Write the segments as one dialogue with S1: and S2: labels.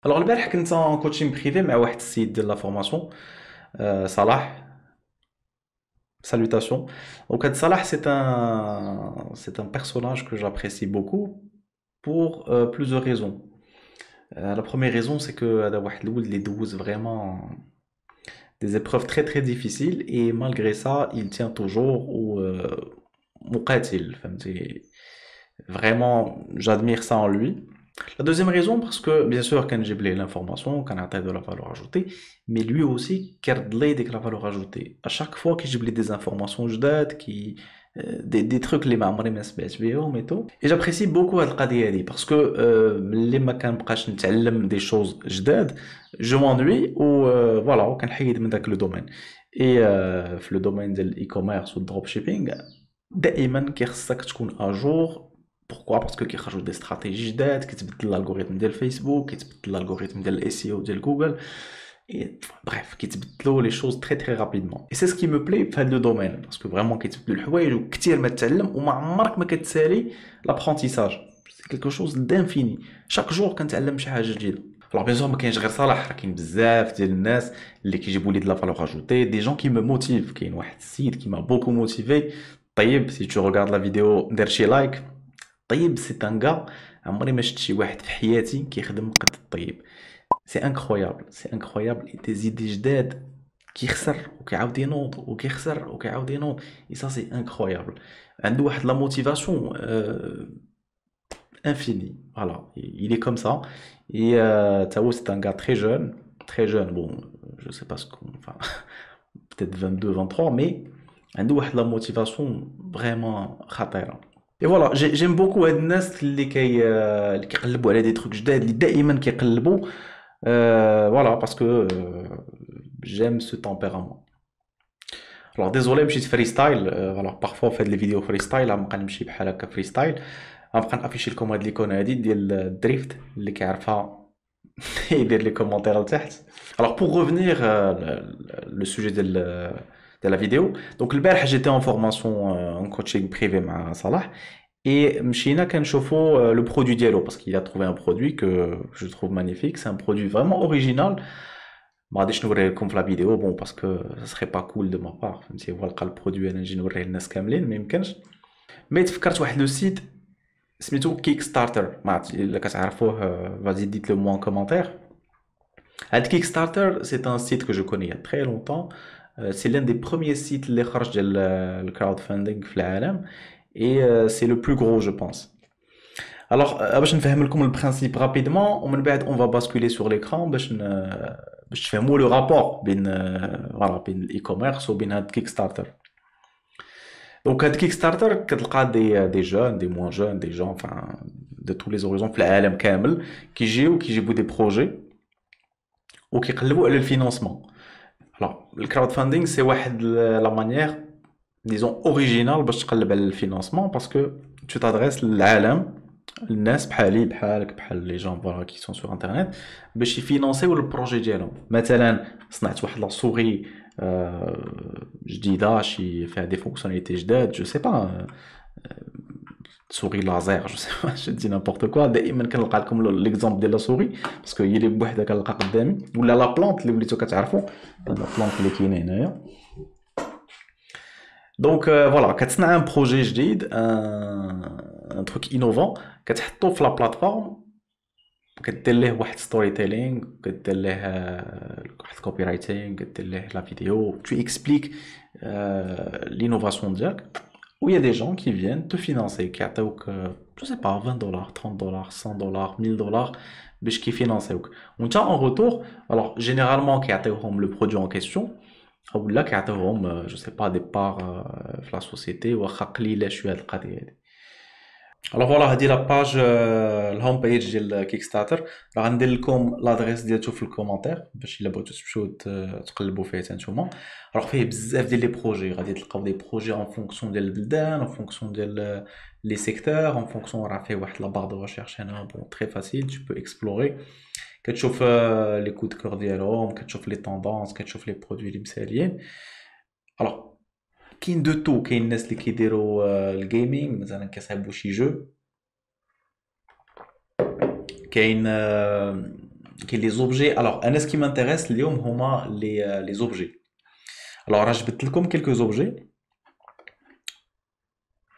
S1: Alors البارح كنت en coaching privé مع واحد السيد ديال لا فورماسيون صلاح. Salutations. Donc Salah c'est un personnage que j'apprécie beaucoup pour plusieurs raisons. La première raison c'est que هذا واحد الولد اللي دوز vraiment des épreuves très très difficiles et malgré ça il tient toujours au مقاتل فهمتي. Vraiment j'admire ça en lui. La deuxième raison, parce que bien sûr, quand j'ai blé l'information, quand on a de la valeur ajoutée, mais lui aussi, garde de la valeur ajoutée. À chaque fois que j'ai blé des informations, je date, des trucs les mamres et tout. Et j'apprécie beaucoup Al-Qadi parce que les macan bqash نتعلم des choses جداد, je m'ennuie ou voilà, aucun حيد من ذاك le domaine. Et في le domaine de l'e-commerce ou le dropshipping, دائما كيخصك تكون à jour. Pourquoi? Parce que كيخرجوا des stratégies جداد, كيتبدل l'algorithme ديال فيسبوك, كيتبدل l'algorithme ديال SEO ديال Google, et bref, كيتبدلوا les choses très très rapidement. Et c'est ce qui me plaît في هذا le domaine, parce que vraiment كيتبدلوا الحوايج وكثير ما تتعلم وما عمرك ما كتسالي l'apprentissage. C'est quelque chose d'infini. Chaque jour كنتعلم شي حاجة جديدة. Alors bien sûr ما كاينش غير صلاح, راه كاين بزاف ديال الناس اللي كيجيبوا لي de la valeur ajoutée, des gens qui me motivent. كاين واحد السيد qui m'a beaucoup motivé. طيب si tu regardes la vidéo دير شي لايك. طيب سي ان غا عمري ما شفت شي واحد في حياتي كيخدم قد الطيب. سي انكرويابل, سي انكرويابل, دي زيدي جداد, كيخسر وكيعاود ينوض وكيخسر وكيعاود ينوض. اي سا سي انكرويابل. عنده واحد لا موتيفاسيون infini. Voilà, il est comme ça. Et Tao, c'est un gars très jeune. Très jeune, bon, je sais pas ce qu'on. Enfin, peut-être 22, 23, mais عنده واحد la motivation vraiment خطيرة. Et voilà, j'aime beaucoup هاد الناس اللي كيقلبوا على دي تروك جداد, اللي دائما كيقلبوا. Voilà, parce que j'aime ce tempérament. Alors désolé مشيت فريستايل. Alors parfois fait les vidéos freestyle, غنبقى نمشي بحال هكا فريستايل. غنبقى نافيشي لكم هاد ليكون هادي ديال الدريفت, اللي كيعرفها يدير لي كومونتير لتحت. Alors pour revenir le sujet de la vidéo. Donc البارح j'étais en formation en coaching privé مع صلاح. Et مشينا كنشوفوا le produit ديالو, parce qu'il a trouvé un produit que je trouve magnifique. C'est un produit vraiment original. ما غاديش نوريه لكم في لا فيديو, bon parce que ça serait pas cool de ma part, فهمتي. هو لقى البرودوي انا نجي نوريه للناس كاملين, ما يمكنش. مي تفكرت واحد لو سيت سميتو كيك ستارتر, ما عرفت الا كتعرفوه. فازي ديت لو موا ان كومونتير. هاد كيك ستارتر سي ان سيت que je connais il y a très longtemps. C'est l'un des premiers sites اللي خرج ديال الكراود فاندينغ في العالم, et c'est le plus gros je pense. Alors باش نفهم لكم البرانسيب رابيدمون, ومن بعد on va basculer sur l'écran باش تفهموا لو رابور بين فوالا بين الاي كوميرس وبين هاد كيك ستارتر. دونك هاد كيك ستارتر كتلقى دي جون, دي موان جون, دي جون, enfin de tous les horizons في العالم كامل, كيجيبوا دي بروجي وكيقلبوا على الفينانسمون. Alors الكراود فاندينغ سي واحد لا مانيير ديزون اوريجينال باش تقلب على الفينانسمون, باسكو tu t'adresses للعالم, الناس بحالي بحالك بحال لي جون فوالا كي سون سور انترنت, باش يفينانسيو البروجي ديالهم. مثلا صنعت واحد لا سوري جديده, شي فيها دي فونكسيوناليتي جداد, جو سي با, سوري لازير, جو سي با, جو دي نيمبورط كوا. دائما كنلقى لكم ليكزومبل ديال لا سوري, باسكو هي اللي بوحدها كنلقى قدامي, ولا لا بلانت اللي وليتو كتعرفوا, لا بلانت اللي كاينه هنايا. دونك فوالا كتصنع ان بروجي جديد, ان تروك انوفون, كتحطو في لا بلاتفورم, كدير ليه واحد ستوري تيلينغ, كدير ليه واحد كوبي رايتينغ, كدير ليه لا فيديو, tu expliques l'innovation ديالك. و يا دي جون كي فيان تو فينانسي, كيعطيوك جو سي با 20 دولار, 30 دولار, 100 دولار, 1000 دولار باش كيفينانسيوك. وانت اون روتور, الوغ جينيرالمون كيعطيوهم لو برودوي ان كيسيون, او لا كيعطيوهم جو سي با دي بار في لا سوسيتي, واخا قليله شويه هاد القضيه هادي. الوغ فوالا هادي لاباج, الهوم بيج ديال كيك ستارتر. راه غندير لكم لادريس ديالتو في الكومونتير, باش الا بغيتو تمشيو تقلبوا فيه حتى نتوما. راه فيه بزاف ديال لي بروجي, غادي تلقاو دي بروجي اون فونكسيون ديال البلدان, اون فونكسيون ديال لي سيكتور, اون فونكسيون راه فيه واحد لا بار دو ريشيرش هنا, بون تري فاسيل, تو بو اكسبلوري. كتشوف لي كود كور ديالهم, كتشوف لي طوندونس, كتشوف لي برودوي اللي مساليين. الوغ كاين دو تو, كاين الناس اللي كيديروا الجيمنج, مثلا كيصايبوا شي جو, كاين كاين لي زوبجي. الوغ انا سكي مانتيريس اليوم هما لي زوبجي. الوغ راه جبت لكم كيلكو زوبجي.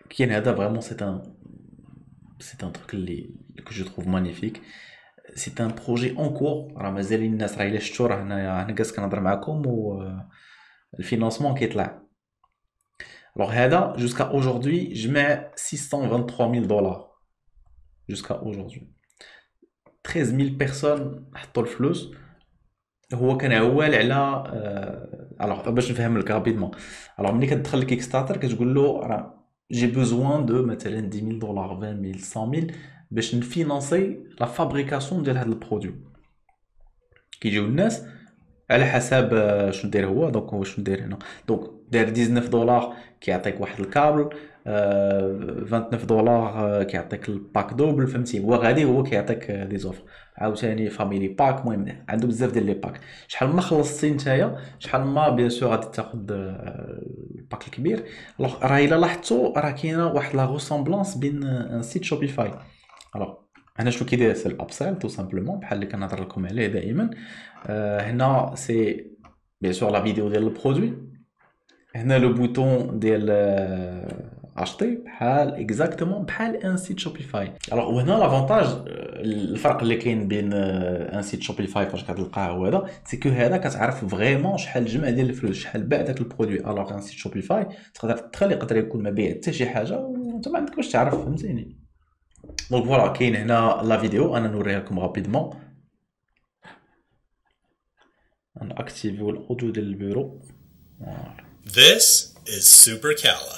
S1: كاين هذا فريمون سي ان تروك اللي que je trouve magnifique. C'est un projet en cours. راه مازال الناس راه الا شفتو راه هنا جالس كنهضر معكم و الفينانسمون كيطلع. الوغ هذا jusqu'à aujourd'hui جمع 623 000 دولار jusqu'à aujourd'hui. 13 000 personnes حطوا الفلوس. هو كان عوال على الوغ باش نفهم لك رابيدمون. الوغ ملي كتدخل الكيك ستارتر كتقول له راه جي بوزوان دو مثلا 10 000 دولار 20 000 100 000 باش نفينانسي لا فابريكاسيون ديال هاد البرودوي. كيجيو الناس على حساب شنو داير هو. دونك هو شنو داير هنا، دونك داير 19 دولار كيعطيك واحد الكابل، 29 دولار كيعطيك الباك دوبل. فهمتي، هو غادي هو كيعطيك دي زوفر. عاوتاني فاميلي باك، المهم عنده بزاف ديال لي باك. شحال ما خلصتي نتايا شحال ما بيان سور غادي تاخد الباك الكبير. الوغ راه الا لاحظتوا راه كاينه واحد لا روسامبلانس بين ان سيت شوبيفاي. الوغ هنا شنو كيدير؟ سي الابسيل تو سامبلومون بحال اللي كنهضر لكم عليه دائما. هنا سي بيان سور لا فيديو ديال البرودوي. هنا لو بوطون ديال اشتي بحال اكزاكتومون بحال ان سيت شوبيفاي. الوغ وهنا لافونتاج الفرق اللي كاين بين ان سيت شوبيفاي فاش كتلقاه وهذا سي كو هذا كتعرف فريمون شحال الجمع ديال الفلوس، شحال باع داك البرودوي. الوغ ان سيت شوبيفاي تقدر تدخل يقدر يكون ما بيع حتى شي حاجه وانت ما عندك باش تعرف. فهمتيني؟ دونك فوالا كاين هنا لا فيديو انا نوريها لكم رابيدمون. انا اكتيفيو الاوديو ديال البيرو.
S2: This is Super Kala.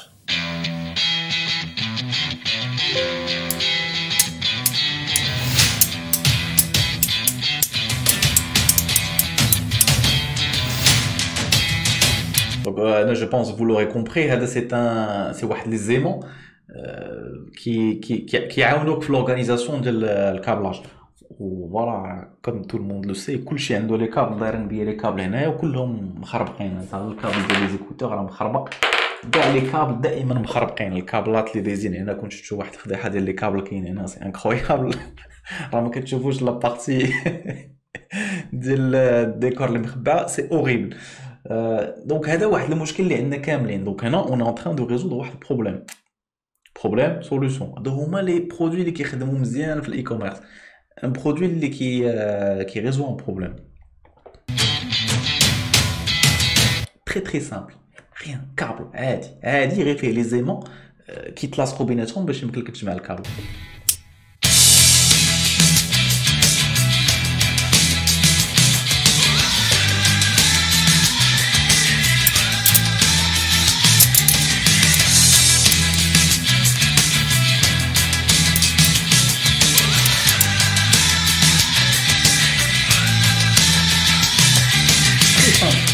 S1: Donc je pense vous l'aurez compris, c'est واحد les aimants qui يعاونوك في l'organisation ديال الكابلاج. وفوالا كوم تو الموند لو سي كلشي عنده لي كابل دايرين بيا لي كابل هنايا وكلهم مخربقين. صافي الكابل ديال لي زيكوتور راه مخربق، كاع لي كابل دائما مخربقين. الكابلات اللي دايزين هنا كنت شفتوا واحد الفضيحه ديال لي كابل كاين هنا سي انكرويابل. راه ما كتشوفوش لا بارتي ديال الديكور اللي مخبى، سي اوريبل. دونك هذا واحد المشكل اللي عندنا كاملين. دونك هنا اون ان تران دو ريزودر واحد بروبليم سوليوشن. هادو هما لي برودوي اللي كيخدموا مزيان في الاي كوميرس. ان برودوي اللي كي ريزو ان بروبليم تري سامبل. ريان كابل عادي غير فيه لي زيمون كيتلاصقوا بيناتهم باش يمكن لك تجمع الكابل.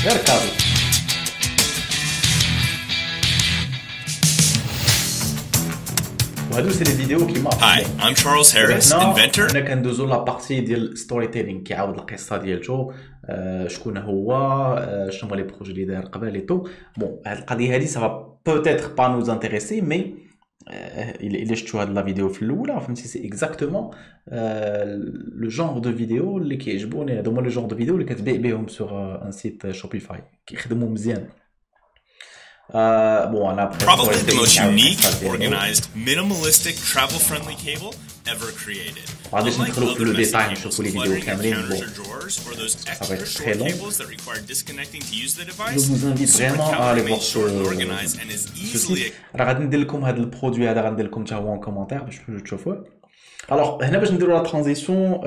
S1: غير كابل. وهادو سي لي فيديو كيما
S2: Hi, I'm Charles Harris, inventor.
S1: هنا كندوزو لا بارتي ديال ستوري تيلينغ، كيعاود القصه ديالته، شكون هو، شنو هما لي بروجي اللي داير قبل اي تو. بون هاد القضيه هادي سافا بوتيتر با نوز انتريسي، مي الا شفتوا هاد لا فيديو في الاولى فهمتي سي اكزاكتومون لو جونغ دو فيديو اللي كيعجبوني. هادو هما لو جونغ دو فيديو اللي كتبيع بهم سور ان سيت شوبيفاي، كيخدموا مزيان. Bon, on a
S2: Probably the most unique, organized, minimalistic, travel-friendly cable ever created. Unlike other messy cables cluttering your counters or drawers, or those extra short cables that require disconnecting to use the device, Super Kala makes short and organized and is easily.
S1: راه غادي ندير لكم هذا البرودوي هذا، غندير لكم حتى هو ان كومونتير باش تشوفوه. الوغ هنا باش نديرو لا ترانزيسيون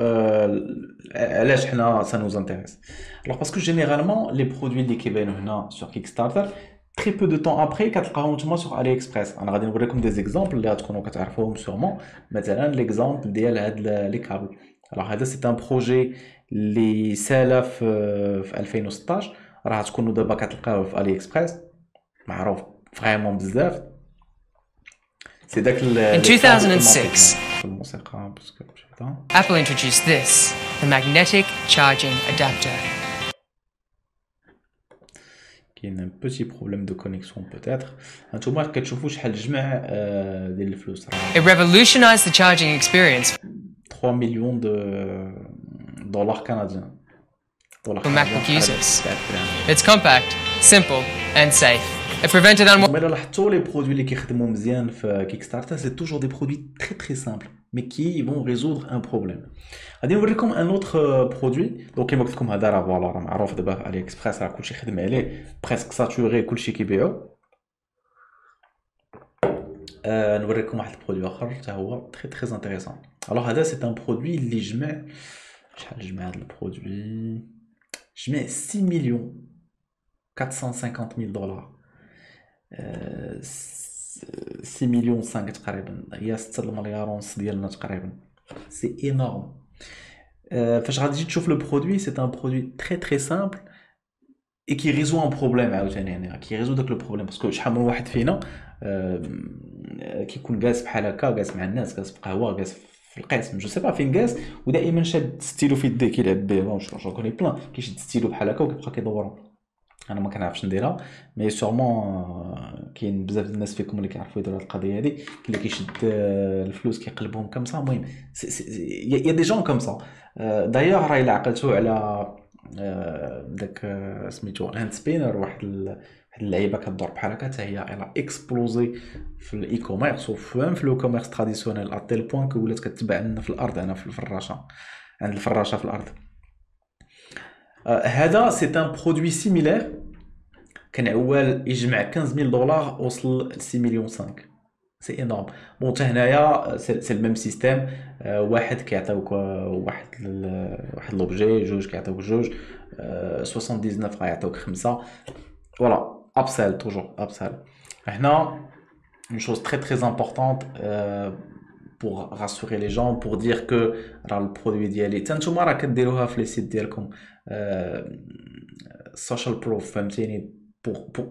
S1: علاش حنا سا نوز انتريس. الوغ باسكو جينيرالمون لي برودوي اللي كيبانو هنا سور كيك ستارتر très peu de temps après كتلقاهم نتوما sur AliExpress. انا غادي نوريكم دي زيكزامبل اللي غتكونوا كتعرفوهم سورمون. مثلا ليكزامبل ديال هاد لي كابل. الوغ هذا سي ان بروجي اللي سالا في 2016، راه تكونوا دابا كتلقاوه في AliExpress، معروف فريمون بزاف. سي داك
S3: In 2006
S1: الموسيقى باسكو
S3: Apple introduced this, the magnetic charging adapter.
S1: كاين ان بوتي بروبليم دو كونيكسيون بوتيتر. هانتوما كتشوفوا شحال الجمع ديال الفلوس.
S3: It revolutionized the charging experience.
S1: 3 مليون دولار كنديان دولار
S3: for MacBook
S1: كنديان
S3: users. It's compact, simple, and safe. It prevented unwanted.
S1: Mais là, tous les produits اللي كيخدموا مزيان في Kickstarter, c'est toujours des produits très très simples, mais qui vont résoudre un problème. غادي نوريكم un autre produit. Donc كيما قلت لكم هذا راه فوالا راه معروف دابا في علي اكسبريس، راه كلشي خدم عليه بريسك ساتوري، كلشي كيبيعو. نوريكم واحد البرودوي اخر حتى هو très très intéressant. Alors هذا c'est un produit اللي جمع شحال جمع هذا البرودوي، جمع 6 مليون 450 000 دولار. 6 مليون 5 تقريبا، هي 6 المليار ونص ديالنا تقريبا. سي انورم. فاش غادي تجي تشوف لو برودوي، سي ان برودوي تري تري سامبل اي كي ريزو ان بروبليم عاوتاني، يعني كي ريزو داك لو بروبليم. باسكو شحال من واحد فينا كيكون جالس بحال هكا، جالس مع الناس، جالس في قهوه، جالس في القسم، جو سي با فين جالس، ودائما شاد ستيلو في يديه كيلعب به. جو كوني بلان كيشد ستيلو بحال هكا وكيبقى كيدورو. انا ما كنعرفش نديرها، مي سورمون كاين بزاف ديال الناس فيكم اللي كيعرفوا يديروا هاد القضيه هادي، كاين اللي كيشد الفلوس كيقلبهم كمسا. المهم يا دي جون كمسا. دايوغ راه الا عقلتو على داك سميتو هاند سبينر، واحد اللعيبه كدور بحال هكا، حتى هي الا اكسبلوزي في الاي كوميرس وفهم في لو كوميرس تراديسيونيل اتيل بوين ولات كتباع عندنا في الارض، هنا في الفراشه، عند الفراشه في الارض. هذا سي ان برودوي سيميلير، كان اول يجمع 15000 دولار وصل ل 6 مليون 5. سي انورم. بون حتى هنايا سي الميم سيستيم، واحد كيعطيوك واحد لوبجي، جوج كيعطيوك جوج، 79 غيعطيوك 5. فوالا ابسيل، توجور ابسيل. هنا une chose très très importante pour rassurer les gens, pour dire que راه البرودوي ديالي حتى نتوما راه كديروها في لي سيت ديالكم سوشيال بروف، فهمتيني،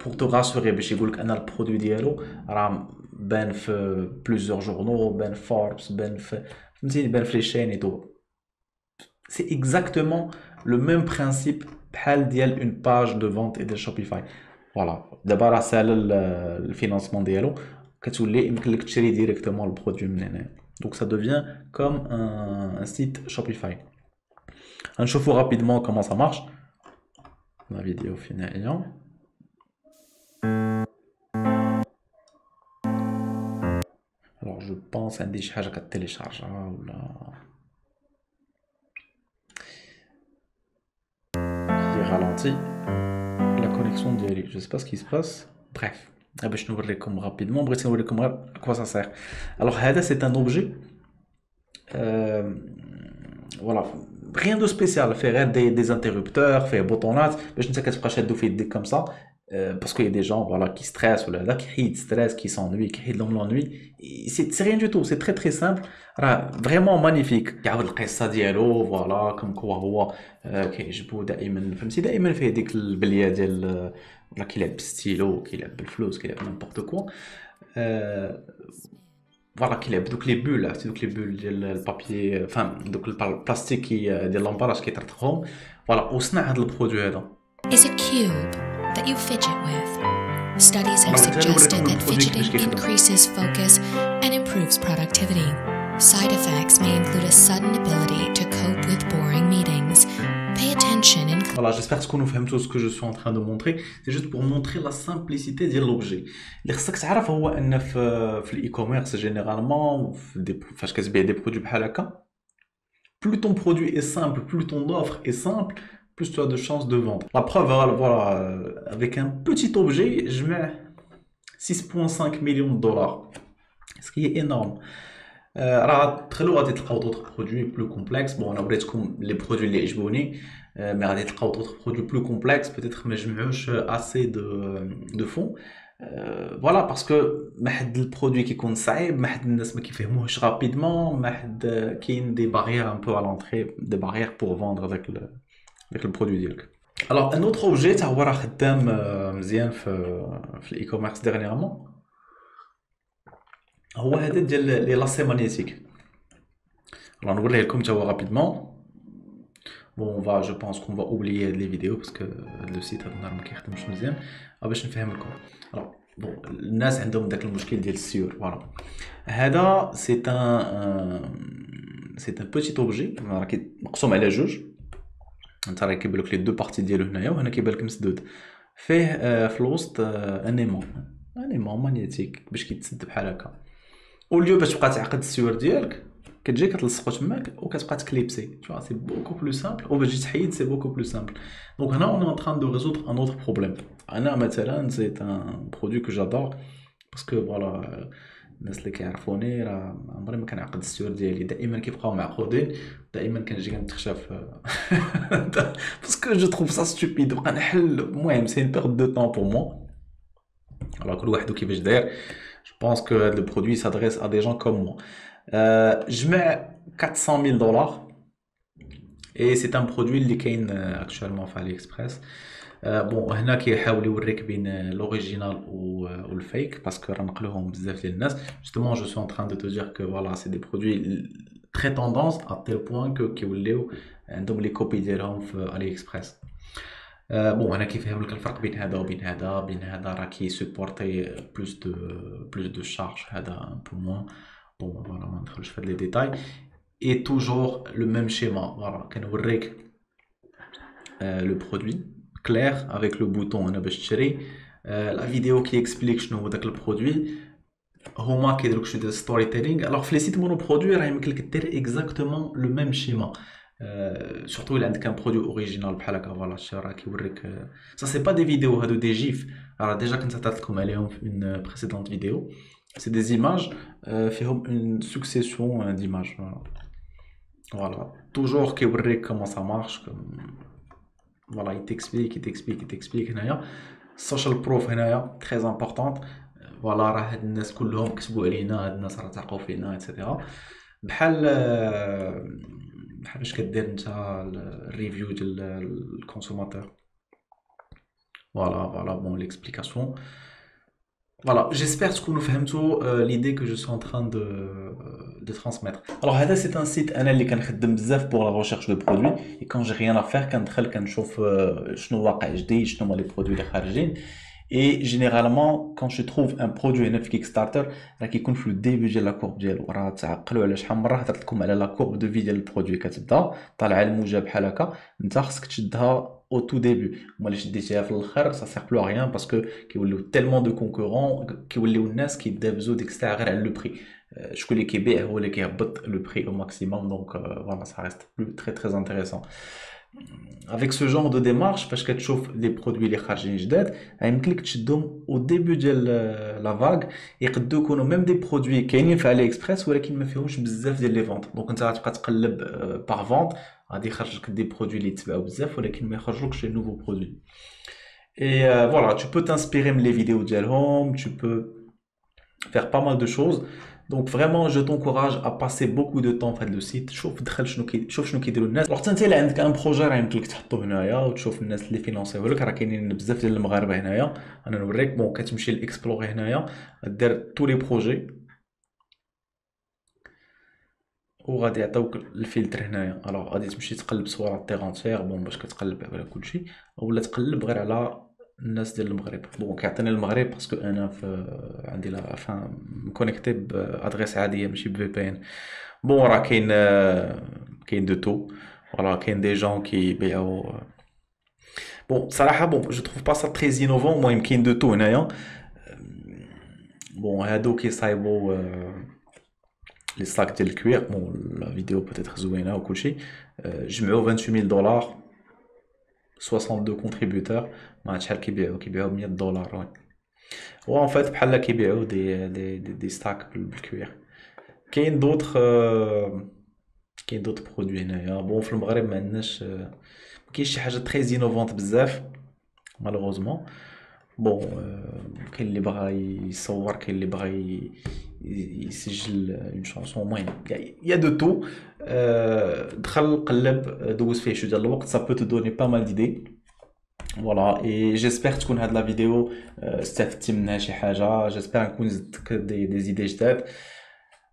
S1: pour te rassurer باش يقولك انا البرودوي ديالو راه بان في بليزيور جورنو، بان فوربس، بان في فهمتيني، بان في لي شين اي تو. سي اكزاكتومون لو ميم برينسيپ بحال ديال اون باج دو فونت اي ديال شوبيفاي. فوالا دابا راه ساهل الفينانسمون ديالو، كتولي يمكن لك تشري ديريكتومون البرودوي من هنا. دونك ça devient comme un site Shopify. غنشوفو رابيدمون كومون ça marche. La vidéo finale. Alors je pense عندي شي حاجة كتيليشارجا ولا qui ralentit la connexion ديالي. Je sais pas ce qui se passe. Bref. باش نوريكم رابيدمون، بغيت نوريكم غير كوا سا سير. الوغ هذا سي ان اوبجي فوالا rien de spécial، فيه غير دي انتربتور، فيه بوطونات باش انت كتبقى شادو في يديك كمسا، باسكو يا دي جون فوالا كي ستريس ولا هذا كيحيد ستريس، كي سونوي، كيحيد لهم لونوي. سي ريان دو تو، سي تري تري سامبل، راه فريمون مانيفيك. كيعاود القصه ديالو فوالا كوم كوا هو كيعجبو دائما، فهمتي، دائما فيه ديك البليه ديال ولا كيلعب بالستيلو، كيلعب بالفلوس، كيلعب نيمبورط كوا. فوالا كيلعب دوك لي بول، عرفتي دوك لي بول ديال البابي، فهم دوك البلاستيك ديال لامبالاج كيطرطقهم. فوالا وصنع هذا البرودوي هذا.
S4: Is a cube that you fidget with. Studies have suggested that fidgeting increases focus and improves productivity. Side effects may include a sudden ability to cope with boring meetings. Pay attention in...
S1: Voilà, j'espère que vous فهمتوا ce que je suis en train de montrer. C'est juste pour montrer la simplicité ديال l'objet. اللي خصك تعرف هو ان في الاي-commerce généralement فاش كتبيع دي برودوي بحال هكا، plus ton produit est simple, plus ton offre est simple, plus tu as de chances de vendre. La preuve, voilà, avec un petit objet, je mets 6,5 millions de dollars, ce qui est énorme. تخلو غادي تلقاو d'autres produits plus complexes. Bon, انا وريتكم les produits اللي عجبوني، mais غادي تلقاو d'autres produits plus complexes, peut-être ما جمعوش assez de fonds. فوالا باسكو ما حد البرودوي كيكون صعيب، ما حد الناس ما كيفهموهش رابيدمون، ما حد كاين دي باريير ان بو على لونطري، دي باريير بور فوندر داك البرودوي ديالك. الوغ ان اوتر اوبجي تا هو راه خدام مزيان في الاي كوميرس ديرنييرمون، هو هذا ديال لي لاسي مانيتيك. الوغ نوريه لكم تا هو رابيدمون. بون فا جو بونس كون فا اوبليي هاد لي فيديو باسكو هاد لو سيت هاد النهار ما كيخدمش مزيان، باش نفهم لكم. الوغ بون الناس عندهم داك المشكل ديال السيور. فوالا هذا سي ان بوتيت اوبجي راه مقسوم على جوج. انت راه كيبان لك لي دو بارتي ديالو هنايا وهنا كيبان لك مسدود فيه في الوسط انيمون مانيتيك باش كيتسد بحال هكا واليو باش تبقى تعقد السيور ديالك كتجي كتلصقو تماك وكتبقى تكليبسي tu vois c'est beaucoup plus simple وباش تجي تحيد c'est beaucoup plus simple donc هنا on est en train de résoudre un autre problème انا مثلا c'est un produit que j'adore parce que voilà الناس اللي كيعرفوني راه عمري ما كنعقد السيور ديالي دائما كيبقاو معقودين دائما كنجي كنتخشف باسكو جو تروف سا ستوبيد بقى نحل المهم سي une perte de temps pour moi alors كل واحد كيفاش داير je pense que le produit s'adresse à des gens comme moi je mets $400,000 et c'est un produit اللي كاين actuellement في AliExpress بون هنا كيحاول يوريك بين l'original والفيك باسكو راه نقلوهم بزاف ديال الناس justement je suis en train de te dire que voilà c'est des produits très tendance à tel point que كيوليو عندهم لي كوبي ديالهم في AliExpress بون هنا كيفهم لك الفرق بين هذا وبين هذا بين هذا راه كيسوبورتي بلوس دو شارج هذا ان بو موان بون فوالا ما ندخلش في هاد لي ديتاي et toujours le même schéma voilà كنوريك le produit clair avec le bouton هنا باش تشري la vidéo qui explique شنو هو داك البرودوي هما كيديروا شي ديال ستوري تيلينغ alors في لي سيت مونو برودوي راه يمكن لك دير اكزاكتومون لو ميم شيما surtout الا عندك ان برودوي اوريجينال بحال هكا فوالا شي راه كيوريك ça c'est pas des vidéos هادو des gifs راه ديجا كنت عطيت لكم عليهم في une précédente vidéo c'est des images فيهم une succession d'images voilà toujours كيوريك comment ça marche voilà il t'explique هنايا social proof هنايا très importante voilà راه هاد الناس كلهم كتبوا علينا هاد الناس راه تاقوا فينا etc بحال باش كدير انت الريفيو ديال الكونسوماتور voilà bon l'explication voilà j'espère تكونوا فهمتوا l'idée que je suis en train de transmettre alors هذا c'est un site انا اللي كنخدم بزاف pour la recherche de produits et quand j'ai rien à faire كندخل كنشوف شنو واقع جديد شنو هما لي برودوي اللي خارجين et généralement quand je trouve un produit هنا في Kickstarter راه كيكون في الديبي ديال لا كورب ديالو راه تعقلوا على شحال مره هضرت لكم على لا كورب دو في ديال البرودوي كتبدا طالعه الموجه بحال هكا انت خصك تشدها au tout début moi اللي شديتيها في الاخر ça sert plus à rien parce que كيوليو tellement de concurrents كيوليو الناس كيدابزوا ديك الساعه غير على لو بري شكون اللي كيبيع هو اللي كيهبط لو بري au maximum donc voilà ça reste plus très intéressant avec ce genre de démarche فاش كتشوف لي برودوي اللي خارجين جداد يمكن لك تشدهم au début ديال لا فاغ يقدروا يكونوا ميم دي برودوي كاينين في علي اكسبريس ولكن ما فيهمش بزاف ديال لي فونت دونك انت غتبقى تقلب باغ فونت غادي يخرج لك دي برودوي اللي يتباعوا بزاف ولكن ما يخرجوكش لي نوفو برودوي et voilà tu peux t'inspirer من les vidéos ديالهم tu peux faire pas mal de choses donc vraiment je t'encourage à passer beaucoup de temps في le site شوف دخل شوف شنو كيديروا الناس alors انت الا عندك ان بروجي راه يمكن لك تحطو هنايا وتشوف الناس اللي فينانسيو لك راه كاينين بزاف ديال المغاربه هنايا انا نوريك بون كتمشي لاكسبلوري هنايا دير تو لي بروجي وغادي يعطيوك الفلتر هنايا الوغ غادي تمشي تقلب صور التيغونتير بون باش كتقلب على كلشي ولا تقلب غير على الناس ديال المغرب بون كيعطيني المغرب باسكو انا في عندي لا فان مكونيكتي بادريس عاديه ماشي بفي بي ان بون راه كاين دو تو فوالا كاين دي جون كيبيعوا بون صراحه بون جو تروف با سا تري انوفون المهم كاين دو تو هنايا بون هادو كيصايبوا لي ساك ديال الكوير بون لا فيديو بوتيتر زوينه وكلشي جمعوا $28 62 contributeurs ما عرفت شحال كيبيعوا $100 وي و ان فيت بحال كيبيعوا دي ستاك بالكوير كاين دوطخ برودوي هنايا بون في المغرب ما عندناش كاين شي حاجه تري انوفونت بزاف مالوغوزمون بون كاين اللي بغا يصور كاين اللي بغا يسجل اون شانسون المهم يا دو تو دخل قلب دوز فيه شويه ديال الوقت ça peut te donner pas mal d'idées voilà et j'espère تكون هاد لا فيديو استفدتي منها شي حاجه j'espère نكون زدتك des idées جداد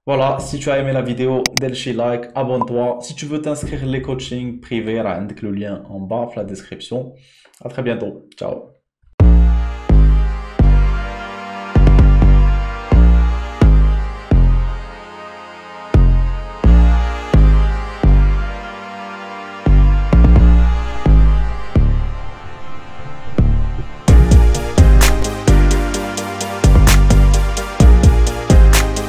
S1: voilà si tu as aimé la vidéo دير شي لايك abonne-toi si tu veux t'inscrire les coachings privés راه عندك le lien en bas في la description à très bientôt ciao